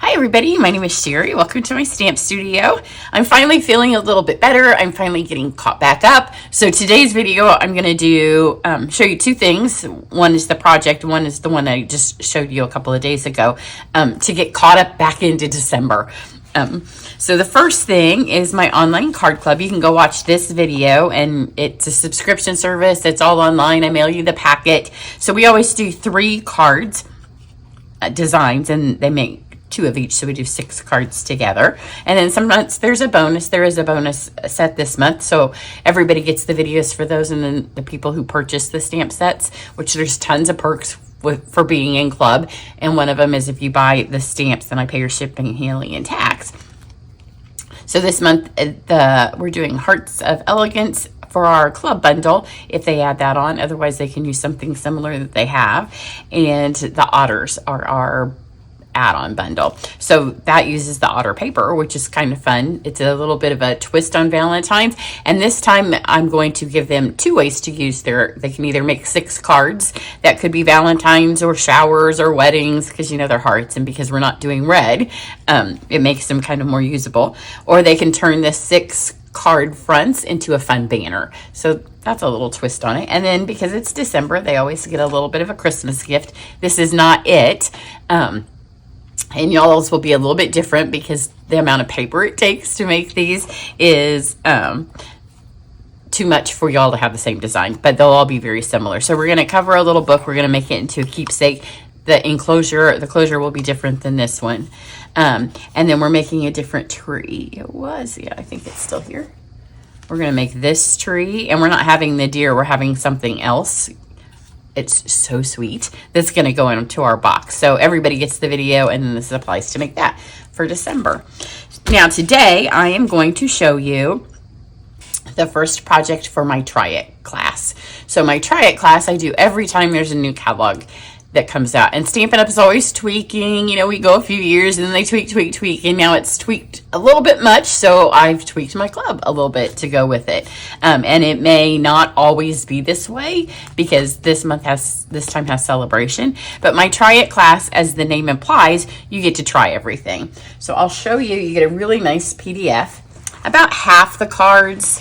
Hi everybody, my name is Cheri. Welcome to my stamp studio. I'm finally feeling a little bit better. I'm finally getting caught back up. So today's video, I'm going to do show you two things. One is the project, one is the one I just showed you a couple of days ago to get caught up back into December. So the first thing is my online card club. You can go watch this video, and it's a subscription service. It's all online. I mail you the packet. So we always do 3 cards designs, and they make 2 of each, so we do 6 cards together. And then some months there's a bonus. There is a bonus set this month, so everybody gets the videos for those, and then the people who purchase the stamp sets, which there's tons of perks for being in club. And one of them is if you buy the stamps, then I pay your shipping, handling, and tax. So this month we're doing Hearts of Elegance for our club bundle, if they add that on. Otherwise they can use something similar that they have. And the Otters are our add-on bundle. So that uses the otter paper, which is kind of fun. It's a little bit of a twist on Valentine's. And this time I'm going to give them 2 ways to use they can either make 6 cards that could be Valentine's or showers or weddings, because you know they're hearts, and because we're not doing red, it makes them kind of more usable. Or they can turn the 6 card fronts into a fun banner. So that's a little twist on it. And then because it's December, they always get a little bit of a Christmas gift. This is not it. And y'all's will be a little bit different because the amount of paper it takes to make these is too much for y'all to have the same design, but they'll all be very similar. So we're going to cover a little book. We're going to make it into a keepsake. The closure will be different than this one. And then we're making a different tree. I think it's still here. We're going to make this tree, and we're not having the deer. We're having something else. It's so sweet. That's going to go into our box. So everybody gets the video, and then this applies to make that for December. Now today I am going to show you the first project for my Try It class. So my Try It class I do every time there's a new catalog that comes out. And Stampin' Up! Is always tweaking. You know, we go a few years and then they tweak, and now it's tweaked a little bit much, so I've tweaked my club a little bit to go with it. And it may not always be this way because this time has celebration. But my Try It class, as the name implies, you get to try everything. So I'll show you. You get a really nice PDF. About half the cards,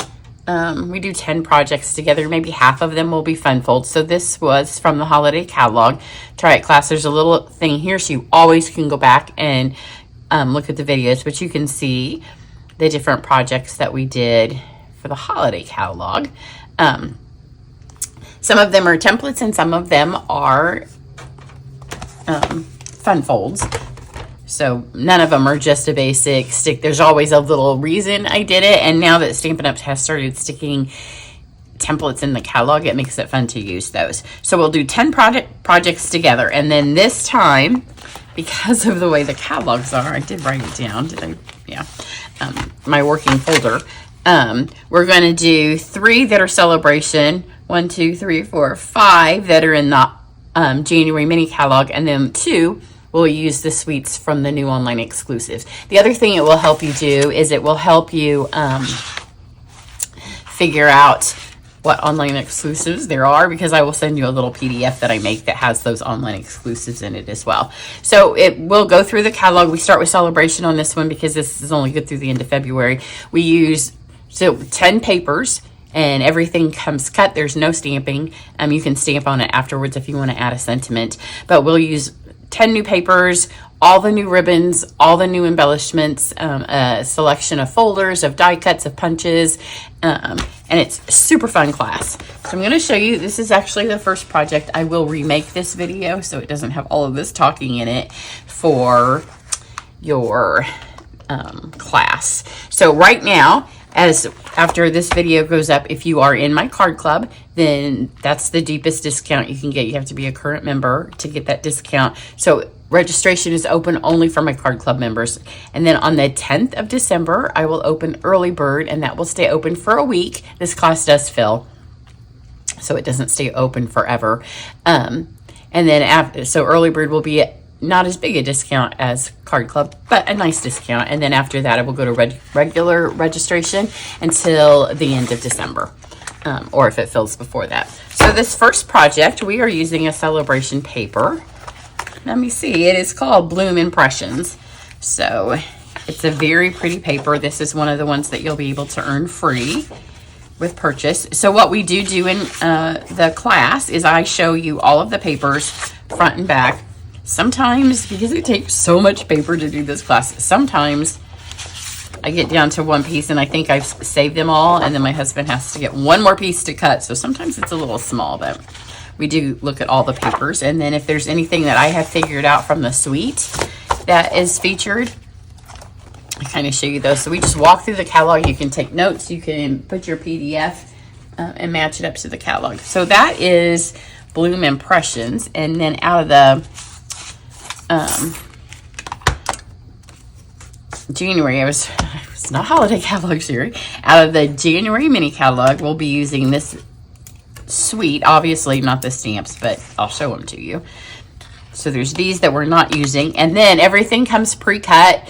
we do 10 projects together. Maybe half of them will be fun folds. So this was from the holiday catalog. Try It class. There's a little thing here, so you always can go back and look at the videos, but you can see the different projects that we did for the holiday catalog. Some of them are templates and some of them are fun folds. So none of them are just a basic stick. There's always a little reason I did it. And now that Stampin' Up! Has started sticking templates in the catalog, it makes it fun to use those. So we'll do 10 projects together. And then this time, because of the way the catalogs are, I did write it down. Yeah. My working folder. We're going to do 3 that are celebration. 1, 2, 3, 4, 5 that are in the January mini catalog. And then 2 we'll use the suites from the new online exclusives. The other thing it will help you do is it will help you figure out what online exclusives there are, because I will send you a little PDF that I make that has those online exclusives in it as well. So it will go through the catalog. We start with celebration on this one because this is only good through the end of February. We use 10 papers, and everything comes cut. There's no stamping. You can stamp on it afterwards if you want to add a sentiment, but we'll use 10 new papers, all the new ribbons, all the new embellishments, a selection of folders, of die cuts, of punches, and it's a super fun class. So I'm going to show you, this is actually the first project. I will remake this video so it doesn't have all of this talking in it for your class. So right now, after this video goes up, if you are in my card club, then that's the deepest discount you can get. You have to be a current member to get that discount. So registration is open only for my card club members. And then on the 10th of December, I will open early bird, and that will stay open for a week. This class does fill, so it doesn't stay open forever. And then so early bird will be not as big a discount as card club, but a nice discount. And then after that, I will go to regular registration until the end of December, or if it fills before that. So this first project, we are using a celebration paper. Let me see, it is called Bloom Impressions. So it's a very pretty paper. This is one of the ones that you'll be able to earn free with purchase. So what we do in the class is I show you all of the papers front and back. Sometimes, because it takes so much paper to do this class, sometimes I get down to one piece and I think I've saved them all, and then my husband has to get one more piece to cut. So sometimes it's a little small, but we do look at all the papers. And then if there's anything that I have figured out from the suite that is featured, I kind of show you those. So we just walk through the catalog. You can take notes. You can put your PDF and match it up to the catalog. So that is Bloom Impressions. And then out of the January, it's not holiday catalog, Cheri. Out of the January mini catalog, we'll be using this suite. Obviously not the stamps, but I'll show them to you. So there's these that we're not using. And then everything comes pre-cut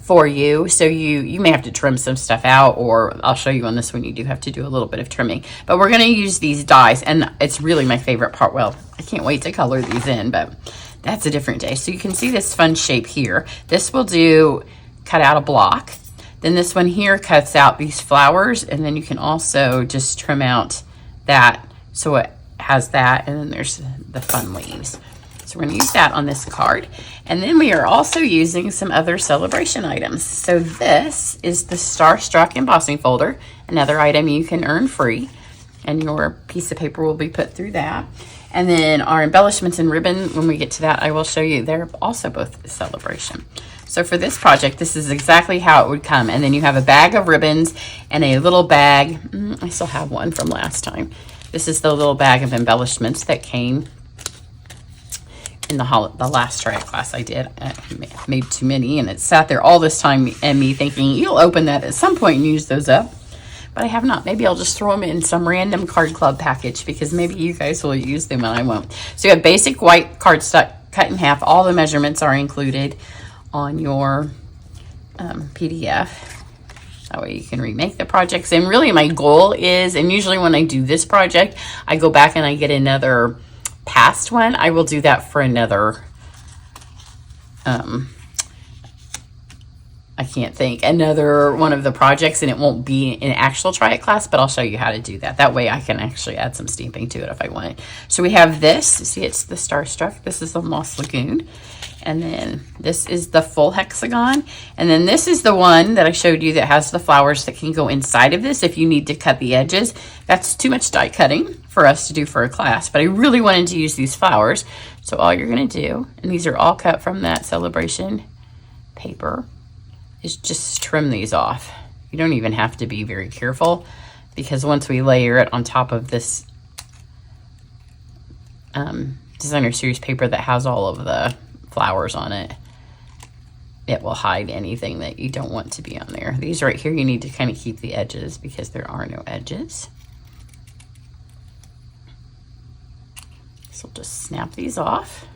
for you. So you may have to trim some stuff out, or I'll show you on this one, you do have to do a little bit of trimming. But we're going to use these dies, and it's really my favorite part. Well, I can't wait to color these in, but that's a different day. So you can see this fun shape here. This will do cut out a block. Then this one here cuts out these flowers, and then you can also just trim out that so it has that, and then there's the fun leaves. So we're going to use that on this card. And then we are also using some other celebration items. So this is the Starstruck embossing folder, another item you can earn free, and your piece of paper will be put through that. And then our embellishments and ribbon, when we get to that, I will show you. They're also both celebration. So for this project, this is exactly how it would come. And then you have a bag of ribbons and a little bag. I still have one from last time. This is the little bag of embellishments that came in the last triad class I did. I made too many, and it sat there all this time, and me thinking, you'll open that at some point and use those up. But I have not. Maybe I'll just throw them in some random card club package, because maybe you guys will use them and I won't. So you have basic white cardstock cut in half. All the measurements are included on your PDF. That way you can remake the projects. And really my goal is, and usually when I do this project, I go back and I get another past one. I will do that for another, I can't think, another one of the projects, and it won't be an actual try it class, but I'll show you how to do that. That way I can actually add some stamping to it if I want. So we have this, see, it's the Starstruck. This is the Moss Lagoon. And then this is the full hexagon. And then this is the one that I showed you that has the flowers that can go inside of this if you need to cut the edges. That's too much die cutting for us to do for a class, but I really wanted to use these flowers. So all you're gonna do, and these are all cut from that celebration paper, is just trim these off. You don't even have to be very careful, because once we layer it on top of this designer series paper that has all of the flowers on it, it will hide anything that you don't want to be on there. These right here, you need to kind of keep the edges because there are no edges. So just snap these off.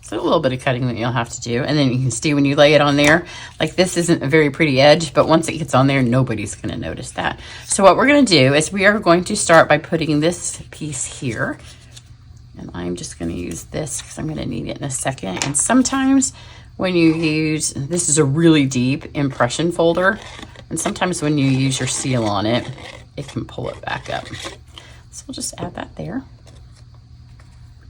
So a little bit of cutting that you'll have to do. And then you can see when you lay it on there, like this isn't a very pretty edge, but once it gets on there, nobody's gonna notice that. So what we're gonna do is we are going to start by putting this piece here. And I'm just gonna use this because I'm gonna need it in a second. And sometimes when you use, this is a really deep impression folder, and sometimes when you use your seal on it, it can pull it back up. So we'll just add that there.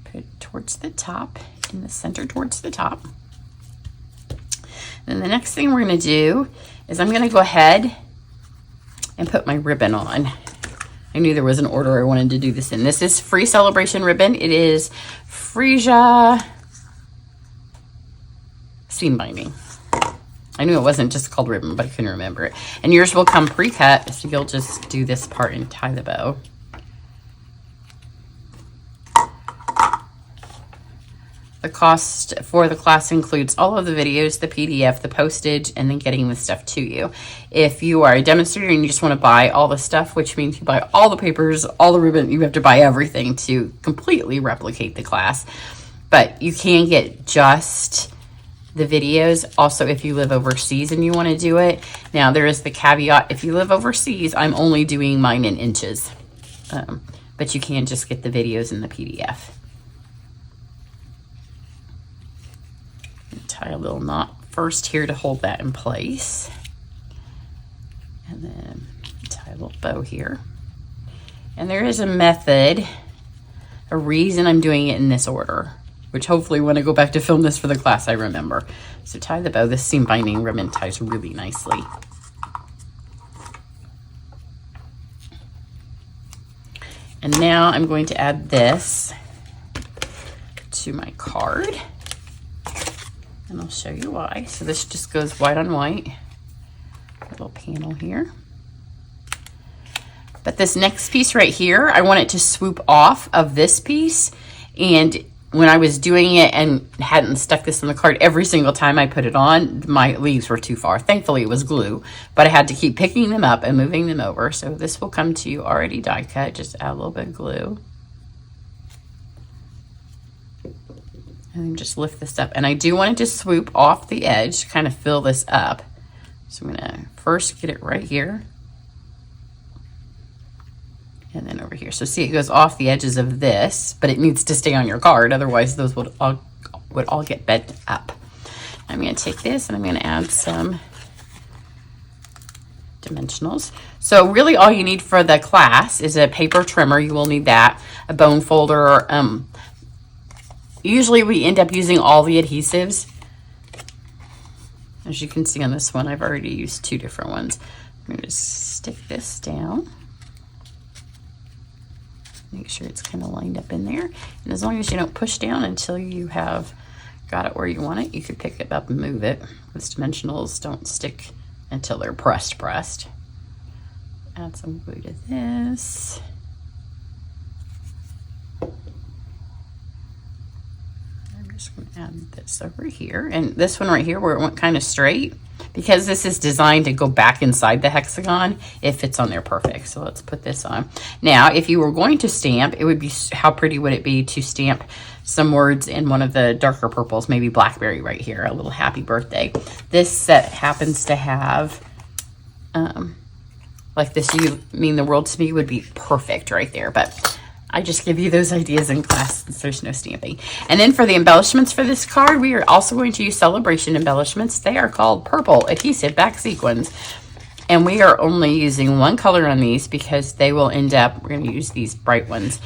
Put it towards the top, in the center towards the top. Then the next thing we're gonna do is I'm gonna go ahead and put my ribbon on. I knew there was an order I wanted to do this in. This is free celebration ribbon. It is Freesia seam binding. I knew it wasn't just called ribbon, but I couldn't remember it. And yours will come pre-cut, so you'll just do this part and tie the bow. The cost for the class includes all of the videos, the PDF, the postage, and then getting the stuff to you. If you are a demonstrator and you just want to buy all the stuff, which means you buy all the papers, all the ribbon, you have to buy everything to completely replicate the class. But you can get just the videos. Also, if you live overseas and you want to do it. Now, there is the caveat. If you live overseas, I'm only doing mine in inches. But you can just get the videos in the PDF. Tie a little knot first here to hold that in place. And then tie a little bow here. And there is a method, a reason I'm doing it in this order, which hopefully when I go back to film this for the class, I remember. So tie the bow. This seam binding ribbon ties really nicely. And now I'm going to add this to my card. And I'll show you why. So this just goes white on white. A little panel here. But this next piece right here, I want it to swoop off of this piece. And when I was doing it and hadn't stuck this on the card, every single time I put it on, my leaves were too far. Thankfully, it was glue, but I had to keep picking them up and moving them over. So this will come to you already die cut. Just add a little bit of glue. And then just lift this up. And I do want it to swoop off the edge to kind of fill this up. So I'm gonna first get it right here. And then over here. So see, it goes off the edges of this, but it needs to stay on your card. Otherwise, those would all get bent up. I'm going to take this and I'm going to add some dimensionals. So really all you need for the class is a paper trimmer. You will need that, a bone folder. Usually we end up using all the adhesives. As you can see on this one, I've already used 2 different ones. I'm going to just stick this down. Make sure it's kind of lined up in there. And as long as you don't push down until you have got it where you want it, you could pick it up and move it. Those dimensionals don't stick until they're pressed. Add some glue to this. I'm just going to add this over here. And this one right here where it went kind of straight, because this is designed to go back inside the hexagon, it fits on there perfect. So let's put this on. Now, if you were going to stamp, it would be, how pretty would it be to stamp some words in one of the darker purples, maybe blackberry right here, a little happy birthday. This set happens to have, like this, you mean the world to me, would be perfect right there. But I just give you those ideas in class since there's no stamping. And then for the embellishments for this card, we are also going to use sale-a-bration embellishments. They are called purple adhesive back sequins. And we are only using 1 color on these because they will end up, we're going to use these bright ones.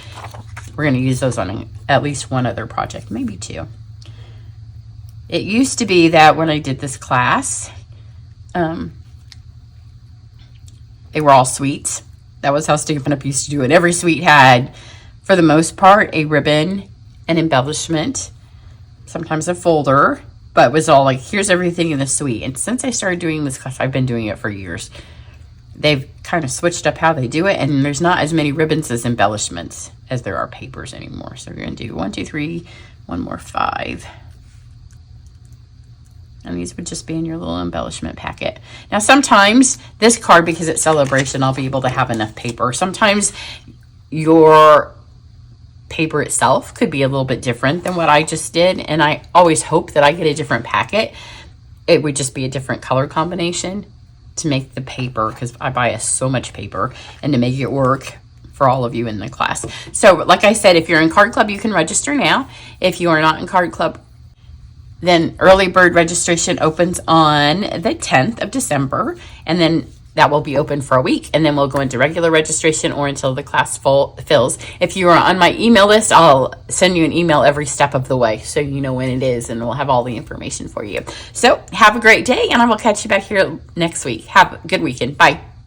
We're going to use those on at least one other project, maybe 2. It used to be that when I did this class, they were all sweets. That was how Stampin' Up! Used to do it. Every suite had, for the most part, a ribbon, an embellishment, sometimes a folder, but it was all like, here's everything in the suite. And since I started doing this class, I've been doing it for years. They've kind of switched up how they do it, and there's not as many ribbons as embellishments as there are papers anymore. So we're going to do 1, 2, 3, 1 more, 5. And these would just be in your little embellishment packet. Now, sometimes this card, because it's sale-a-bration, I'll be able to have enough paper. Sometimes your paper itself could be a little bit different than what I just did. And I always hope that I get a different packet. It would just be a different color combination to make the paper, because I buy so much paper, and to make it work for all of you in the class. So like I said, if you're in Card Club, you can register now. If you are not in Card Club, then early bird registration opens on the 10th of December, and then that will be open for a week, and then we'll go into regular registration or until the class fills. If you are on my email list, I'll send you an email every step of the way so you know when it is, and we'll have all the information for you. So have a great day, and I will catch you back here next week. Have a good weekend. Bye.